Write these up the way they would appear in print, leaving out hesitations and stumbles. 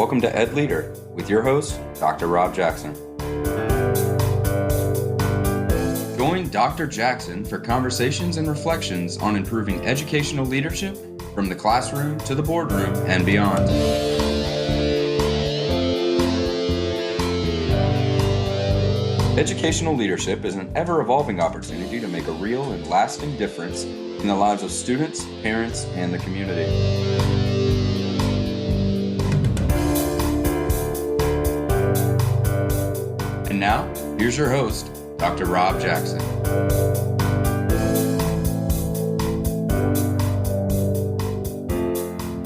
Welcome to EdLeader with your host, Dr. Rob Jackson. Join Dr. Jackson for conversations and reflections on improving educational leadership from the classroom to the boardroom and beyond. Educational leadership is an ever-evolving opportunity to make a real and lasting difference in the lives of students, parents, and the community. And now, here's your host, Dr. Rob Jackson.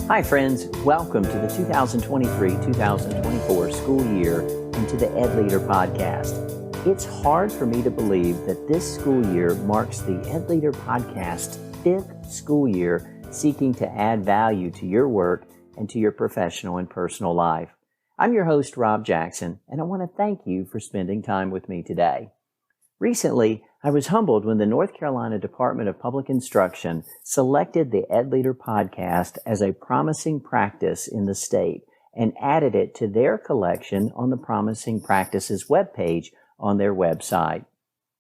Hi friends, welcome to the 2023-2024 school year and to the EdLeader podcast. It's hard for me to believe that this school year marks the EdLeader podcast's 5th school year seeking to add value to your work and to your professional and personal life. I'm your host, Rob Jackson, and I want to thank you for spending time with me today. Recently, I was humbled when the North Carolina Department of Public Instruction selected the EdLeader podcast as a promising practice in the state and added it to their collection on the Promising Practices webpage on their website.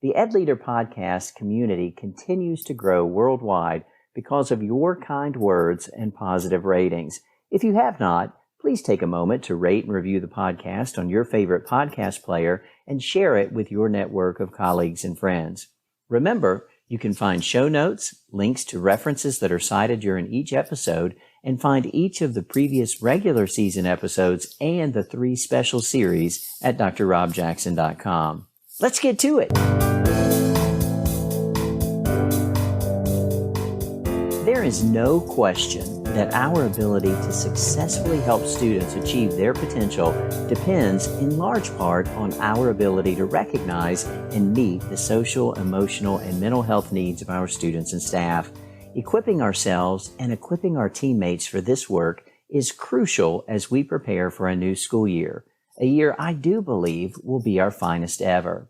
The EdLeader podcast community continues to grow worldwide because of your kind words and positive ratings. If you have not, please take a moment to rate and review the podcast on your favorite podcast player and share it with your network of colleagues and friends. Remember, you can find show notes, links to references that are cited during each episode, and find each of the previous regular season episodes and the 3 special series at drrobjackson.com. Let's get to it. There is no question that our ability to successfully help students achieve their potential depends in large part on our ability to recognize and meet the social, emotional, and mental health needs of our students and staff. Equipping ourselves and equipping our teammates for this work is crucial as we prepare for a new school year, a year I do believe will be our finest ever.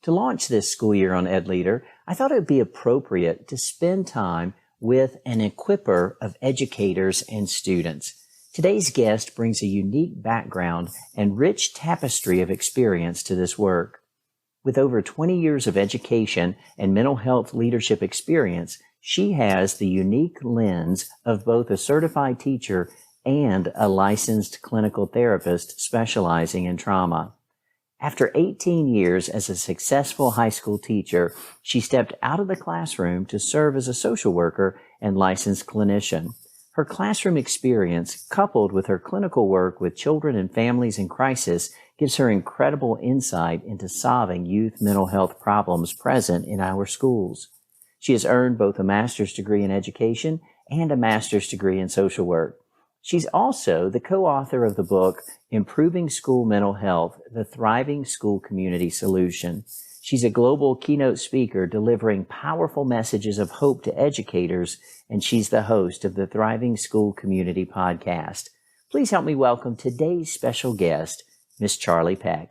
To launch this school year on EdLeader, I thought it would be appropriate to spend time with an equipper of educators and students. Today's guest brings a unique background and rich tapestry of experience to this work. With over 20 years of education and mental health leadership experience, she has the unique lens of both a certified teacher and a licensed clinical therapist specializing in trauma. After 18 years as a successful high school teacher, she stepped out of the classroom to serve as a social worker and licensed clinician. Her classroom experience, coupled with her clinical work with children and families in crisis, gives her incredible insight into solving youth mental health problems present in our schools. She has earned both a master's degree in education and a master's degree in social work. She's also the co-author of the book, Improving School Mental Health, the Thriving School Community Solution. She's a global keynote speaker delivering powerful messages of hope to educators, and she's the host of the Thriving School Community podcast. Please help me welcome today's special guest, Miss Charle Peck.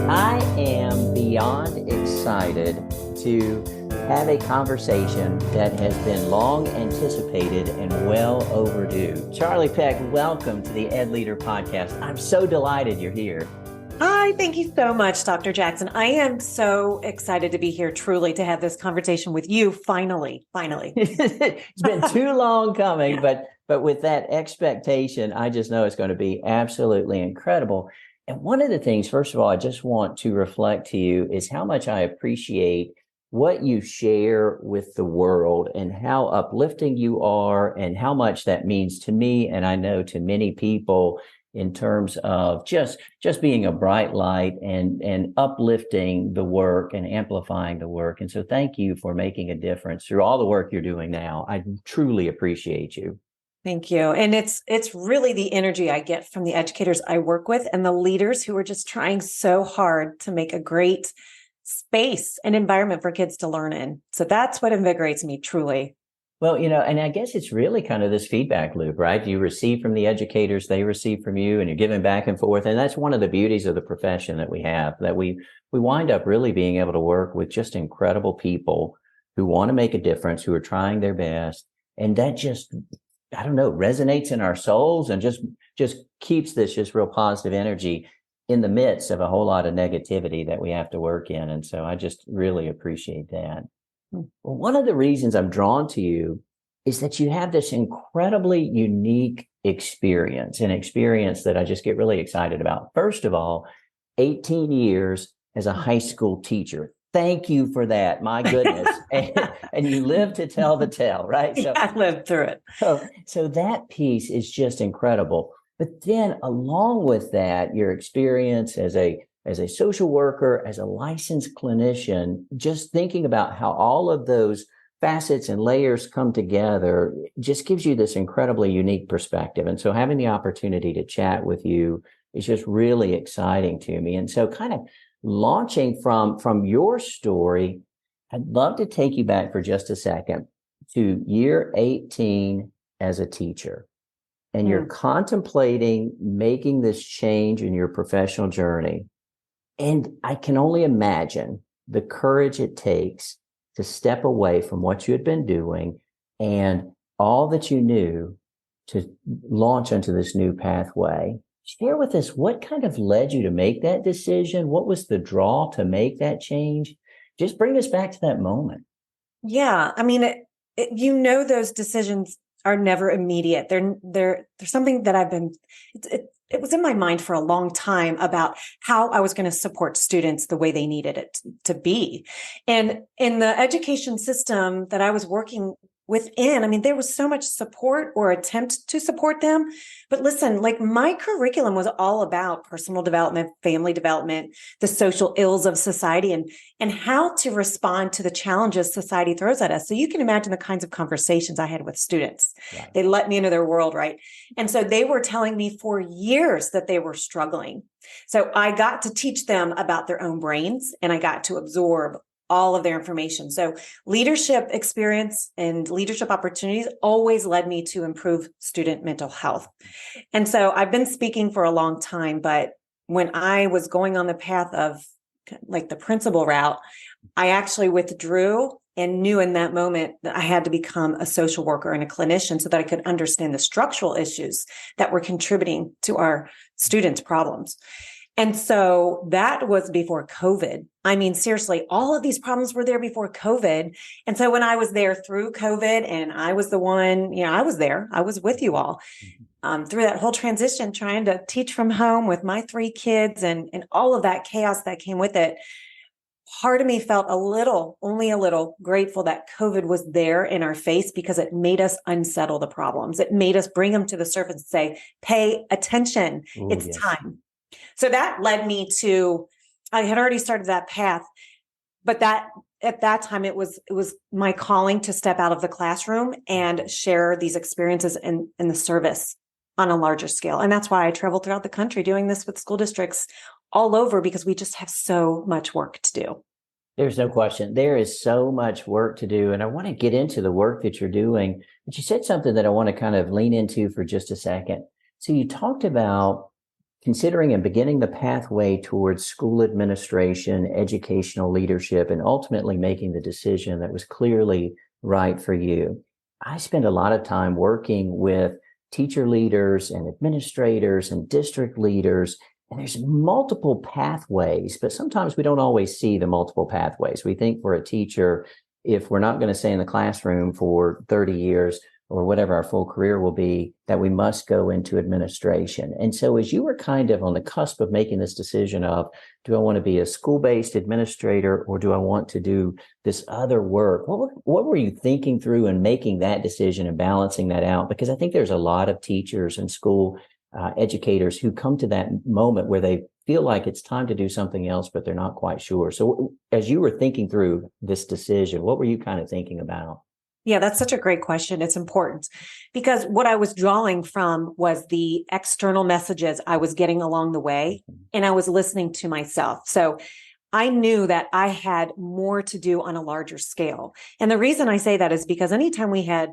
I am beyond excited to have a conversation that has been long anticipated and well overdue. Charle Peck, welcome to the EdLeader podcast. I'm so delighted you're here. Hi, thank you so much, Dr. Jackson. I am so excited to be here, truly, to have this conversation with you. Finally. It's been too long coming, but with that expectation, I just know it's going to be absolutely incredible. And one of the things, first of all, I just want to reflect to you is how much I appreciate what you share with the world and how uplifting you are and how much that means to me and I know to many people in terms of just being a bright light and uplifting the work and amplifying the work. And so thank you for making a difference through all the work you're doing now. I truly appreciate you. Thank you. And it's really the energy I get from the educators I work with and the leaders who are just trying so hard to make a great space and environment for kids to learn in. So that's what invigorates me, truly. Well, and I guess it's really kind of this feedback loop, right? You receive from the educators, they receive from you, and you're giving back and forth. And that's one of the beauties of the profession that we have, that we wind up really being able to work with just incredible people who want to make a difference, who are trying their best. And that just I don't know, resonates in our souls and just keeps this just real positive energy in the midst of a whole lot of negativity that we have to work in. And so I just really appreciate that. Well, one of the reasons I'm drawn to you is that you have this incredibly unique experience, an experience that I just get really excited about. First of all, 18 years as a high school teacher. Thank you for that. My goodness. And you live to tell the tale, right? So I lived through it. So that piece is just incredible. But then along with that, your experience as a social worker, as a licensed clinician, just thinking about how all of those facets and layers come together just gives you this incredibly unique perspective. And so having the opportunity to chat with you is just really exciting to me. And so kind of launching from your story, I'd love to take you back for just a second to year 18 as a teacher. And you're contemplating making this change in your professional journey. And I can only imagine the courage it takes to step away from what you had been doing and all that you knew to launch into this new pathway. Share with us what kind of led you to make that decision? What was the draw to make that change? Just bring us back to that moment. Yeah. I mean, those decisions are never immediate. They're something that it was in my mind for a long time about how I was going to support students the way they needed it to be. And in the education system that I was working within, I mean, there was so much support or attempt to support them. But listen, like my curriculum was all about personal development, family development, the social ills of society, and how to respond to the challenges society throws at us. So you can imagine the kinds of conversations I had with students. Right. They let me into their world, right? And so they were telling me for years that they were struggling. So I got to teach them about their own brains, and I got to absorb all of their information. So leadership experience and leadership opportunities always led me to improve student mental health. And so I've been speaking for a long time, but when I was going on the path of like the principal route, I actually withdrew and knew in that moment that I had to become a social worker and a clinician so that I could understand the structural issues that were contributing to our students' problems. And so that was before COVID. I mean, seriously, all of these problems were there before COVID. And so when I was there through COVID and I was the one, I was there, I was with you all through that whole transition, trying to teach from home with my 3 kids and all of that chaos that came with it. Part of me felt only a little grateful that COVID was there in our face because it made us unsettle the problems. It made us bring them to the surface and say, pay attention. Ooh, it's time. So that led me to, I had already started that path, but that at that time it was my calling to step out of the classroom and share these experiences in the service on a larger scale. And that's why I travel throughout the country doing this with school districts all over, because we just have so much work to do. There's no question. There is so much work to do. And I want to get into the work that you're doing, but you said something that I want to kind of lean into for just a second. So you talked about considering and beginning the pathway towards school administration, educational leadership, and ultimately making the decision that was clearly right for you. I spend a lot of time working with teacher leaders and administrators and district leaders, and there's multiple pathways, but sometimes we don't always see the multiple pathways. We think for a teacher, if we're not going to stay in the classroom for 30 years, or whatever our full career will be, that we must go into administration. And so as you were kind of on the cusp of making this decision of, do I want to be a school-based administrator or do I want to do this other work? What were you thinking through in making that decision and balancing that out? Because I think there's a lot of teachers and school educators who come to that moment where they feel like it's time to do something else, but they're not quite sure. So as you were thinking through this decision, what were you kind of thinking about? Yeah, that's such a great question. It's important because what I was drawing from was the external messages I was getting along the way, and I was listening to myself. So I knew that I had more to do on a larger scale. And the reason I say that is because anytime we had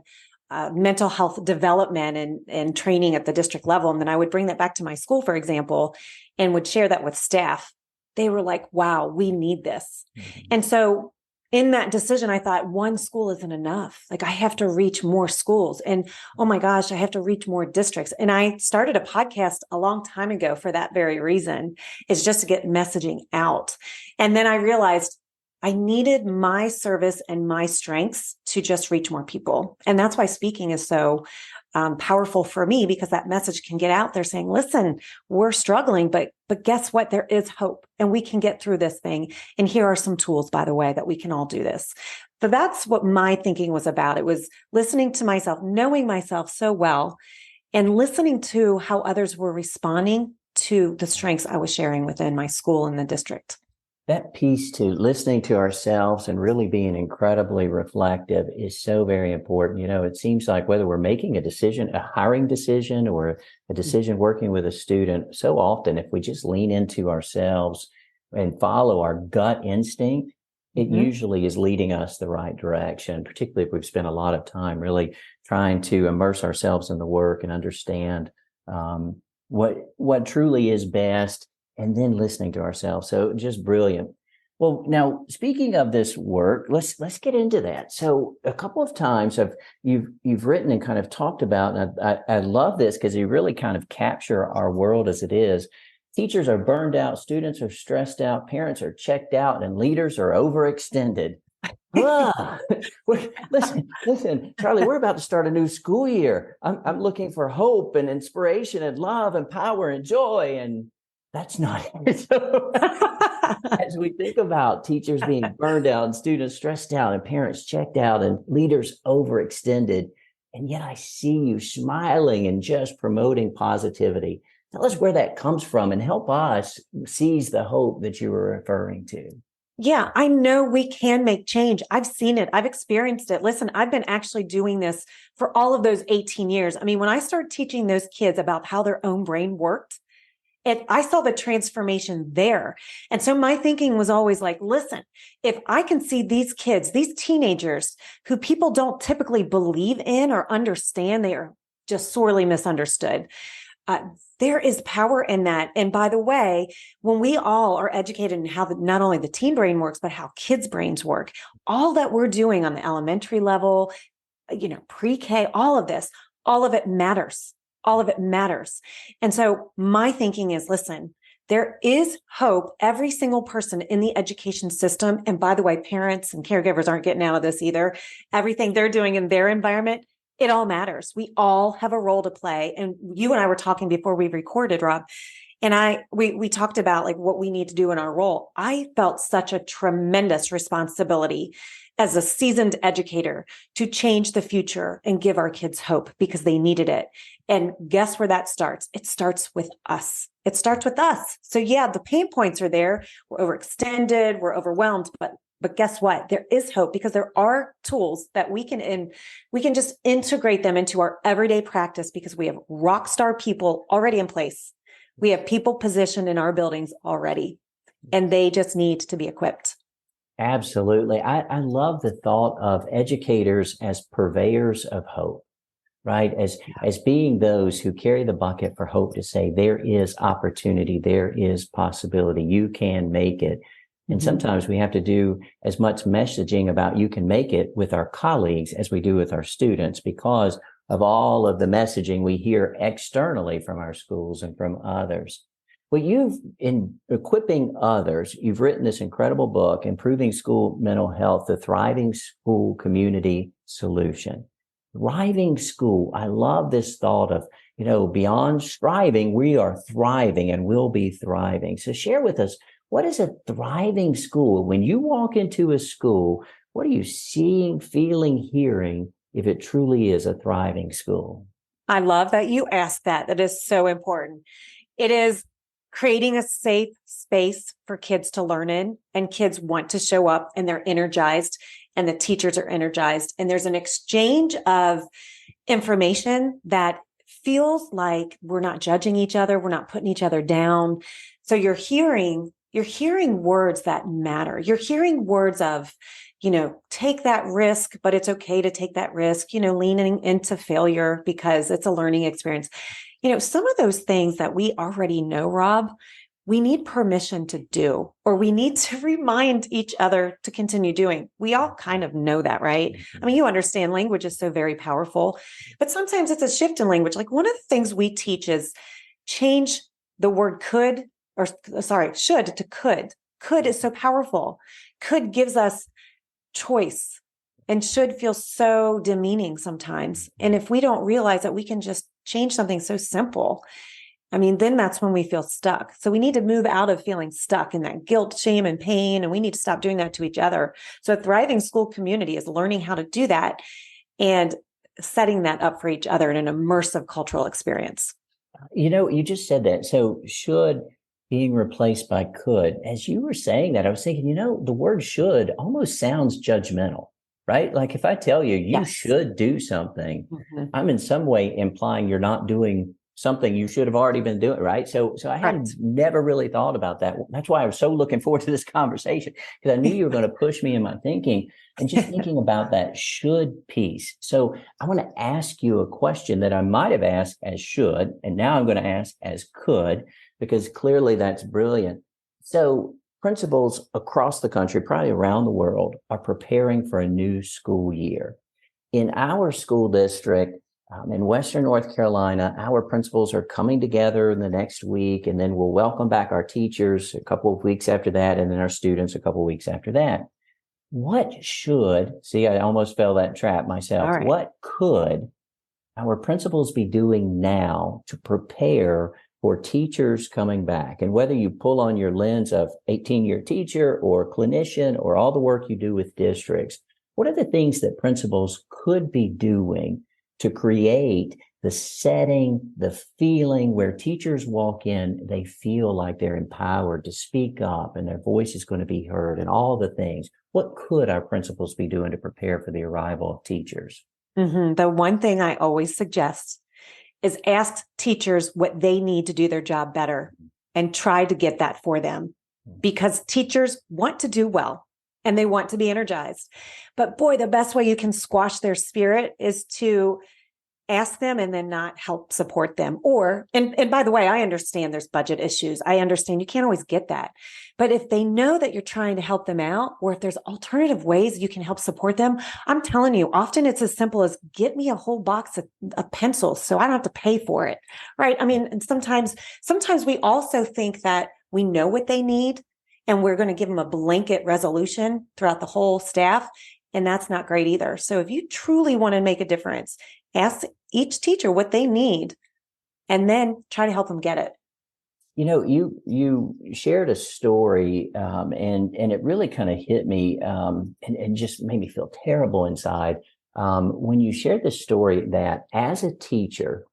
mental health development and training at the district level, and then I would bring that back to my school, for example, and would share that with staff, they were like, wow, we need this. Mm-hmm. And so in that decision, I thought one school isn't enough. Like I have to reach more schools and oh my gosh, I have to reach more districts. And I started a podcast a long time ago for that very reason, is just to get messaging out. And then I realized I needed my service and my strengths to just reach more people. And that's why speaking is so powerful for me, because that message can get out there saying, listen, we're struggling, but guess what? There is hope and we can get through this thing. And here are some tools, by the way, that we can all do this. So that's what my thinking was about. It was listening to myself, knowing myself so well, and listening to how others were responding to the strengths I was sharing within my school and the district. That piece to listening to ourselves and really being incredibly reflective is so very important. It seems like whether we're making a decision, a hiring decision, or a decision working with a student, so often if we just lean into ourselves and follow our gut instinct, it usually is leading us the right direction, particularly if we've spent a lot of time really trying to immerse ourselves in the work and understand what truly is best, and then listening to ourselves. So just brilliant. Well, now speaking of this work, let's get into that. So a couple of times you've written and kind of talked about, and I love this because you really kind of capture our world as it is. Teachers are burned out, students are stressed out, parents are checked out, and leaders are overextended. Listen, Charlie, we're about to start a new school year. I'm looking for hope and inspiration and love and power and joy, and that's not it. So, as we think about teachers being burned out and students stressed out and parents checked out and leaders overextended, and yet I see you smiling and just promoting positivity. Tell us where that comes from and help us seize the hope that you were referring to. Yeah, I know we can make change. I've seen it. I've experienced it. Listen, I've been actually doing this for all of those 18 years. I mean, when I started teaching those kids about how their own brain worked, I saw the transformation there. And so my thinking was always like, listen, if I can see these kids, these teenagers who people don't typically believe in or understand, they are just sorely misunderstood. There is power in that. And by the way, when we all are educated in how not only the teen brain works, but how kids' brains work, all that we're doing on the elementary level, pre-K, all of it matters. All of it matters. And so my thinking is, listen, there is hope. Every single person in the education system, and by the way, parents and caregivers aren't getting out of this either. Everything they're doing in their environment, it all matters. We all have a role to play. And you and I were talking before we recorded, Rob, and we talked about like what we need to do in our role. I felt such a tremendous responsibility as a seasoned educator to change the future and give our kids hope because they needed it. And guess where that starts? It starts with us. It starts with us. So yeah, the pain points are there. We're overextended, we're overwhelmed, but guess what? There is hope because there are tools that we can just integrate them into our everyday practice because we have rock star people already in place. We have people positioned in our buildings already, and they just need to be equipped. Absolutely. I love the thought of educators as purveyors of hope, right? As being those who carry the bucket for hope to say, there is opportunity, there is possibility, you can make it. And sometimes we have to do as much messaging about you can make it with our colleagues as we do with our students because of all of the messaging we hear externally from our schools and from others. Well, in equipping others, you've written this incredible book, Improving School Mental Health, the Thriving School Community Solution. Thriving school. I love this thought of, beyond striving, we are thriving and will be thriving. So share with us, what is a thriving school? When you walk into a school, what are you seeing, feeling, hearing if it truly is a thriving school? I love that you asked that. That is so important. It is creating a safe space for kids to learn in, and kids want to show up and they're energized and the teachers are energized. And there's an exchange of information that feels like we're not judging each other. We're not putting each other down. So you're hearing words that matter. You're hearing words of, take that risk, but it's okay to take that risk, leaning into failure because it's a learning experience. Some of those things that we already know, Rob, we need permission to do, or we need to remind each other to continue doing. We all kind of know that, right? I mean, you understand language is so very powerful, but sometimes it's a shift in language. Like one of the things we teach is change the word should to could. Could is so powerful. Could gives us choice, and should feel so demeaning sometimes. And if we don't realize that we can just change something so simple, I mean, then that's when we feel stuck. So we need to move out of feeling stuck in that guilt, shame, and pain. And we need to stop doing that to each other. So a thriving school community is learning how to do that and setting that up for each other in an immersive cultural experience. You just said that. So should being replaced by could. As you were saying that, I was thinking, the word should almost sounds judgmental, right? Like if I tell you, you Yes. should do something, I'm in some way implying you're not doing something you should have already been doing, right? So I had never really thought about that. That's why I was so looking forward to this conversation, because I knew you were going to push me in my thinking and just thinking about that should piece. So I want to ask you a question that I might have asked as should, and now I'm going to ask as could, because clearly that's brilliant. So principals across the country, probably around the world, are preparing for a new school year. In our school district, in Western North Carolina, our principals are coming together in the next week, and then we'll welcome back our teachers a couple of weeks after that, and then our students a couple of weeks after that. What should, see, I almost fell that trap myself. All right. What could our principals be doing now to prepare for teachers coming back? And whether you pull on your lens of 18-year teacher or clinician or all the work you do with districts, what are the things that principals could be doing to create the setting, the feeling where teachers walk in, they feel like they're empowered to speak up and their voice is going to be heard and all the things? What could our principals be doing to prepare for the arrival of teachers? The one thing I always suggest is ask teachers what they need to do their job better and try to get that for them, because teachers want to do well and they want to be energized. But boy, the best way you can squash their spirit is to ask them and then not help support them. And by the way, I understand there's budget issues. I understand you can't always get that. But if they know that you're trying to help them out, or if there's alternative ways you can help support them, I'm telling you, often it's as simple as get me a whole box of pencils so I don't have to pay for it. Right. I mean, and sometimes we also think that we know what they need and we're going to give them a blanket resolution throughout the whole staff. And that's not great either. So if you truly want to make a difference, ask each teacher what they need and then try to help them get it. You shared a story and it really kind of hit me and just made me feel terrible inside when you shared this story that as a teacher,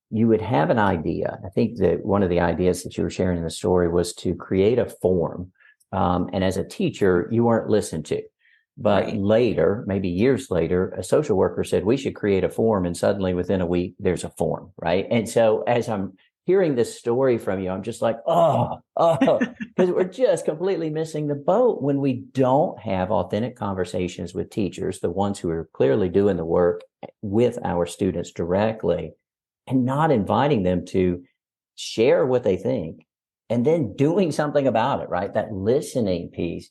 you would have an idea. I think that one of the ideas that you were sharing in the story was to create a form. And as a teacher, you weren't listened to. But later, maybe years later, a social worker said we should create a form, and suddenly within a week, there's a form, right? And so as I'm hearing this story from you, I'm just like, because we're just completely missing the boat when we don't have authentic conversations with teachers, the ones who are clearly doing the work with our students directly, and not inviting them to share what they think and then doing something about it, right? That listening piece.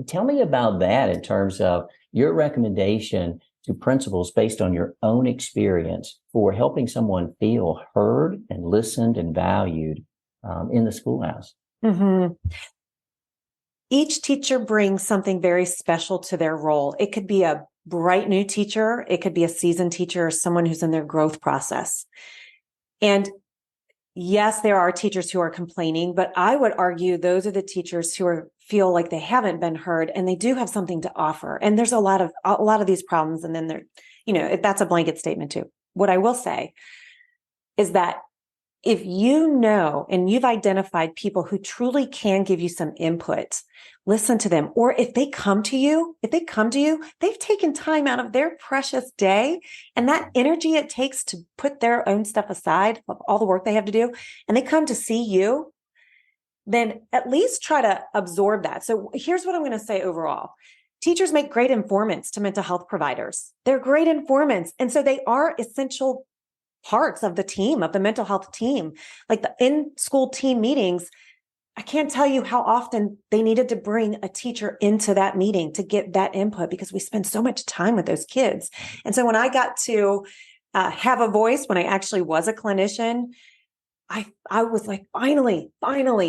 Tell me about that in terms of your recommendation to principals based on your own experience for helping someone feel heard and listened and valued in the schoolhouse. Each teacher brings something very special to their role. It could be a bright new teacher. It could be a seasoned teacher or someone who's in their growth process. And yes, there are teachers who are complaining, but I would argue those are the teachers who feel like they haven't been heard and they do have something to offer. And there's a lot of these problems. And then that's a blanket statement too. What I will say is that if you know and you've identified people who truly can give you some input, listen to them. Or if they come to you, they've taken time out of their precious day and that energy it takes to put their own stuff aside of all the work they have to do, and they come to see you, then at least try to absorb that. So here's what I'm going to say overall. Teachers make great informants to mental health providers. They're great informants. And so they are essential parts of the team, of the mental health team. Like the in-school team meetings, I can't tell you how often they needed to bring a teacher into that meeting to get that input because we spend so much time with those kids. And so when I got to have a voice, when I actually was a clinician, I was like, finally,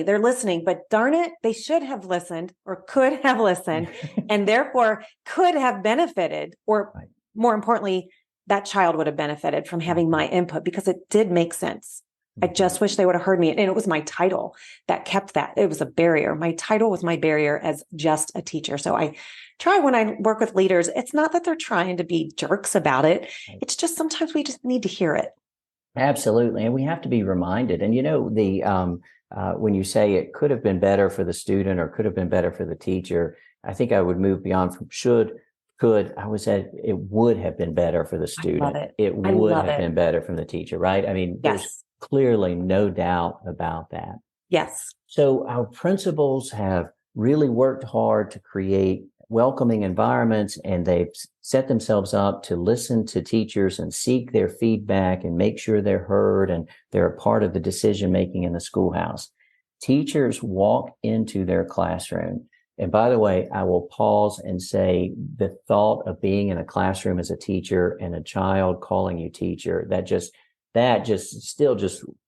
they're listening. But darn it, they should have listened or could have listened and therefore could have benefited, or more importantly, that child would have benefited from having my input because it did make sense. I just wish they would have heard me. And it was my title that kept that. It was a barrier. My title was my barrier as just a teacher. So I try when I work with leaders, it's not that they're trying to be jerks about it. It's just sometimes we just need to hear it. Absolutely. And we have to be reminded. And, when you say it could have been better for the student or could have been better for the teacher, I think I would move beyond from should, could. I would say it would have been better for the student. I love it. It would have been better for the teacher, right? I mean, there's clearly no doubt about that. Yes. So our principals have really worked hard to create welcoming environments, and they've set themselves up to listen to teachers and seek their feedback and make sure they're heard and they're a part of the decision making in the schoolhouse. Teachers walk into their classroom. And by the way, I will pause and say the thought of being in a classroom as a teacher and a child calling you teacher, that just still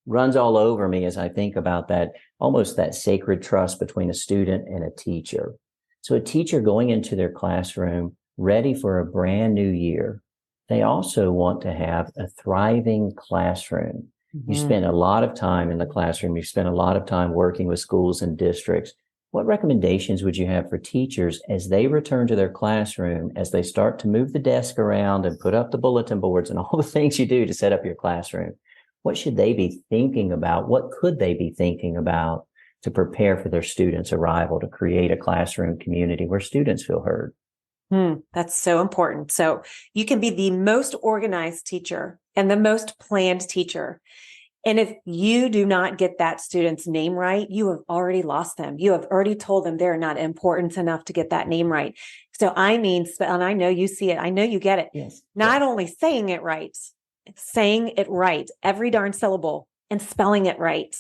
runs all over me as I think about that, almost that sacred trust between a student and a teacher. So a teacher going into their classroom ready for a brand new year, they also want to have a thriving classroom. Mm-hmm. You spend a lot of time in the classroom. You spend a lot of time working with schools and districts. What recommendations would you have for teachers as they return to their classroom, as they start to move the desk around and put up the bulletin boards and all the things you do to set up your classroom? What should they be thinking about? What could they be thinking about to prepare for their students' arrival, to create a classroom community where students feel heard? That's so important. So you can be the most organized teacher and the most planned teacher. And if you do not get that student's name right, you have already lost them. You have already told them they're not important enough to get that name right. So I mean, and I know you see it. I know you get it. Yes. Not only saying it right, every darn syllable, and spelling it right.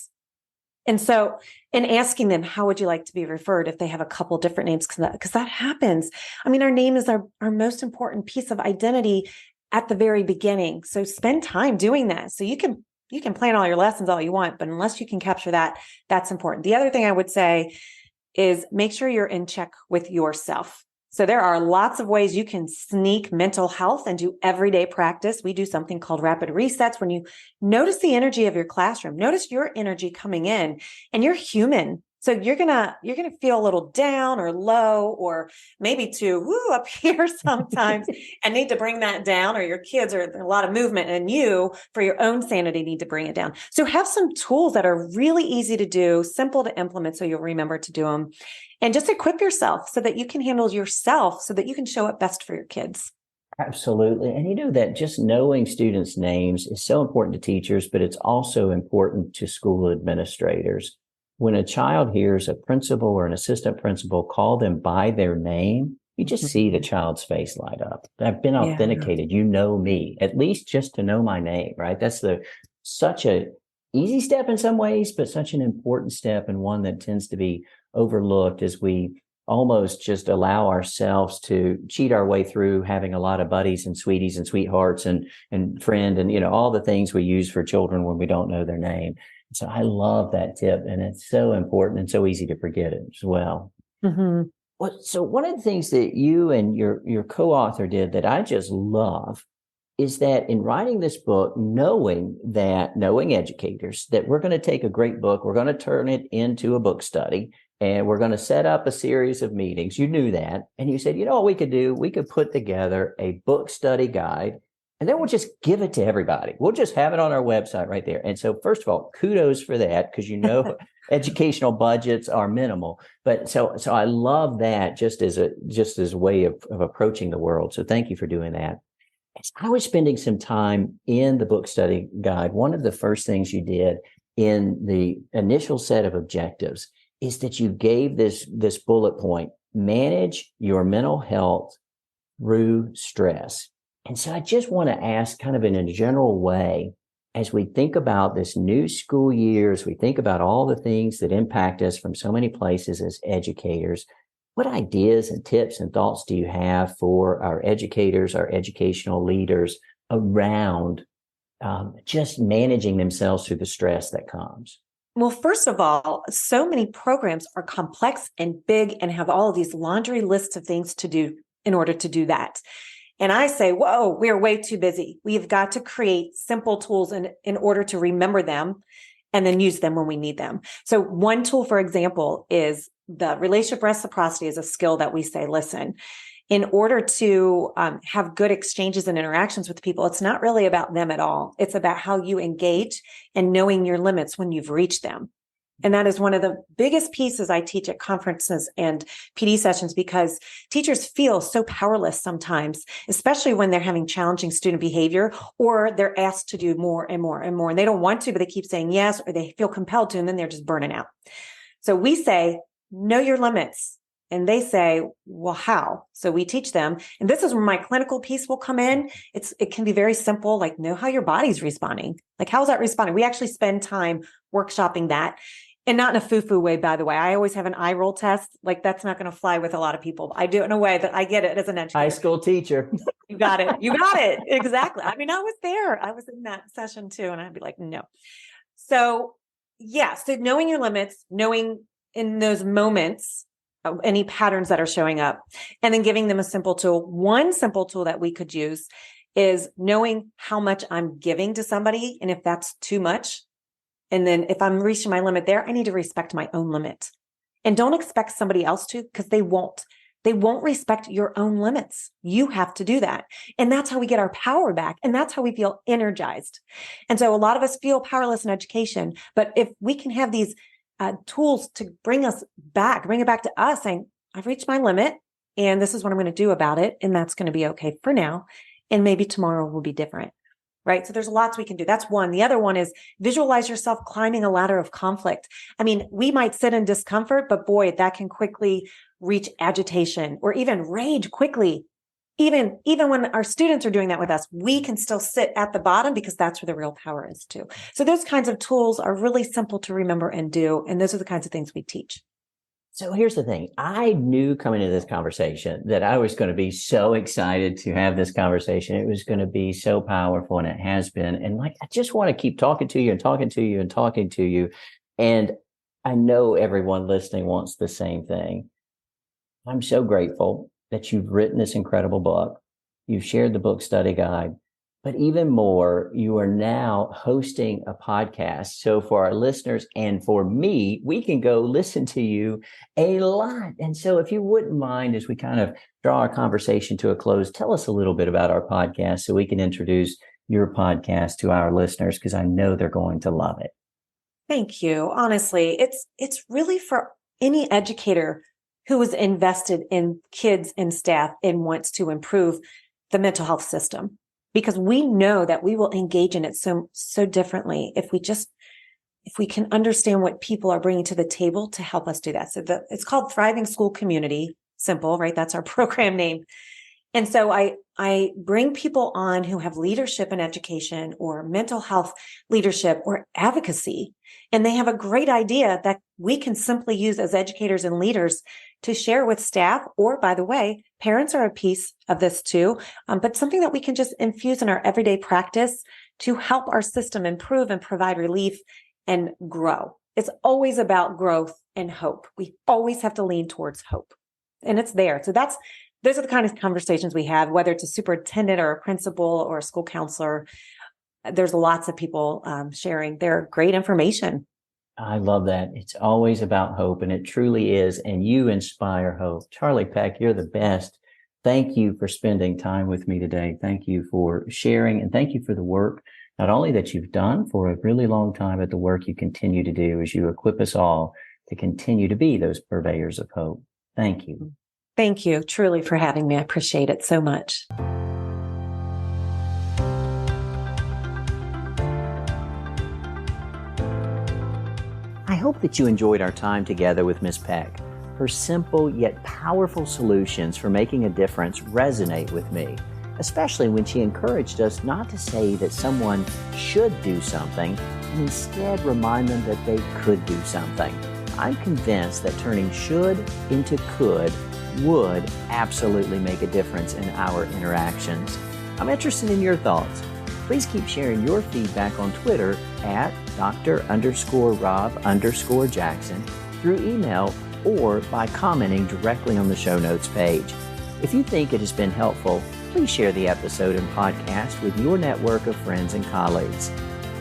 And so, and asking them, how would you like to be referred if they have a couple different names? Because that happens. I mean, our name is our most important piece of identity at the very beginning. So spend time doing that. So you can plan all your lessons all you want, but unless you can capture that, that's important. The other thing I would say is make sure you're in check with yourself. So there are lots of ways you can sneak mental health into everyday practice. We do something called rapid resets. When you notice the energy of your classroom, notice your energy coming in, and you're human. So you're gonna feel a little down or low, or maybe up here sometimes, and need to bring that down. Or your kids are a lot of movement, and you, for your own sanity, need to bring it down. So have some tools that are really easy to do, simple to implement, so you'll remember to do them, and just equip yourself so that you can handle yourself, so that you can show up best for your kids. Absolutely. And that just knowing students' names is so important to teachers, but it's also important to school administrators. When a child hears a principal or an assistant principal call them by their name, you just see the child's face light up. I've been authenticated. You know me, at least just to know my name, right? That's such a easy step in some ways, but such an important step, and one that tends to be overlooked as we almost just allow ourselves to cheat our way through having a lot of buddies and sweeties and sweethearts and friend and, all the things we use for children when we don't know their name. So I love that tip, and it's so important and so easy to forget it as well. Mm-hmm. So one of the things that you and your co-author did that I just love is that in writing this book, knowing educators, that we're going to take a great book, we're going to turn it into a book study, and we're going to set up a series of meetings. You knew that. And you said, what we could do? We could put together a book study guide, and then we'll just give it to everybody. We'll just have it on our website right there. And so first of all, kudos for that, because educational budgets are minimal. But so I love that just as a way of approaching the world. So thank you for doing that. As I was spending some time in the book study guide, one of the first things you did in the initial set of objectives is that you gave this bullet point: manage your mental health through stress. And so I just want to ask, kind of in a general way, as we think about this new school year, as we think about all the things that impact us from so many places as educators, what ideas and tips and thoughts do you have for our educators, our educational leaders around just managing themselves through the stress that comes? Well, first of all, so many programs are complex and big and have all of these laundry lists of things to do in order to do that. And I say, whoa, we're way too busy. We've got to create simple tools in order to remember them and then use them when we need them. So one tool, for example, is the relationship reciprocity is a skill that we say, listen, in order to have good exchanges and interactions with people, it's not really about them at all. It's about how you engage and knowing your limits when you've reached them. And that is one of the biggest pieces I teach at conferences and PD sessions, because teachers feel so powerless sometimes, especially when they're having challenging student behavior or they're asked to do more and more and more. And they don't want to, but they keep saying yes, or they feel compelled to, and then they're just burning out. So we say, know your limits. And they say, well, how? So we teach them. And this is where my clinical piece will come in. It can be very simple, like know how your body's responding. Like, how's that responding? We actually spend time workshopping that. And not in a foo-foo way, by the way. I always have an eye roll test. Like, that's not going to fly with a lot of people. I do it in a way that I get it as an educator. High school teacher. You got it. You got it. Exactly. I mean, I was there. I was in that session too. And I'd be like, no. So yeah. So knowing your limits, knowing in those moments, any patterns that are showing up, and then giving them a simple tool. One simple tool that we could use is knowing how much I'm giving to somebody. And if that's too much, and then if I'm reaching my limit there, I need to respect my own limit. And don't expect somebody else to, because they won't. They won't respect your own limits. You have to do that. And that's how we get our power back. And that's how we feel energized. And so a lot of us feel powerless in education. But if we can have these tools to bring it back to us saying, I've reached my limit and this is what I'm going to do about it. And that's going to be okay for now. And maybe tomorrow will be different. Right. So there's lots we can do. That's one. The other one is visualize yourself climbing a ladder of conflict. I mean, we might sit in discomfort, but boy, that can quickly reach agitation or even rage quickly. Even when our students are doing that with us, we can still sit at the bottom because that's where the real power is too. So those kinds of tools are really simple to remember and do. And those are the kinds of things we teach. So here's the thing. I knew coming into this conversation that I was going to be so excited to have this conversation. It was going to be so powerful, and it has been. And like, I just want to keep talking to you and talking to you and talking to you. And I know everyone listening wants the same thing. I'm so grateful that you've written this incredible book. You've shared the book study guide. But even more, you are now hosting a podcast. So for our listeners and for me, we can go listen to you a lot. And so if you wouldn't mind, as we kind of draw our conversation to a close, tell us a little bit about our podcast so we can introduce your podcast to our listeners, because I know they're going to love it. Thank you. Honestly, it's really for any educator who is invested in kids and staff and wants to improve the mental health system. Because we know that we will engage in it so differently if we can understand what people are bringing to the table to help us do that. So it's called Thriving School Community. Simple, right? That's our program name. And so I bring people on who have leadership in education or mental health leadership or advocacy, and they have a great idea that we can simply use as educators and leaders to share with staff, or by the way, parents are a piece of this too, but something that we can just infuse in our everyday practice to help our system improve and provide relief and grow. It's always about growth and hope. We always have to lean towards hope, and it's there. So those are the kind of conversations we have, whether it's a superintendent or a principal or a school counselor. There's lots of people sharing their great information. I love that. It's always about hope, and it truly is. And you inspire hope. Charle Peck, you're the best. Thank you for spending time with me today. Thank you for sharing, and thank you for the work, not only that you've done for a really long time, but the work you continue to do as you equip us all to continue to be those purveyors of hope. Thank you. Thank you truly for having me. I appreciate it so much. I hope that you enjoyed our time together with Ms. Peck. Her simple yet powerful solutions for making a difference resonate with me, especially when she encouraged us not to say that someone should do something and instead remind them that they could do something. I'm convinced that turning should into could would absolutely make a difference in our interactions. I'm interested in your thoughts. Please keep sharing your feedback on Twitter at Dr_Rob_Jackson, through email, or by commenting directly on the show notes page. If you think it has been helpful, please share the episode and podcast with your network of friends and colleagues.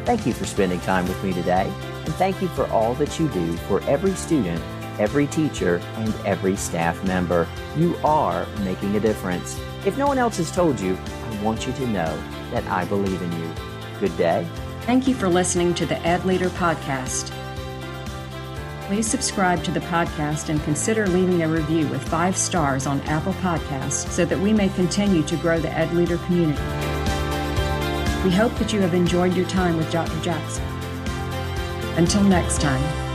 Thank you for spending time with me today, and thank you for all that you do for every student, every teacher, and every staff member. You are making a difference. If no one else has told you, I want you to know that I believe in you. Good day. Thank you for listening to the EdLeader podcast. Please subscribe to the podcast and consider leaving a review with 5 stars on Apple Podcasts so that we may continue to grow the EdLeader community. We hope that you have enjoyed your time with Dr. Jackson. Until next time.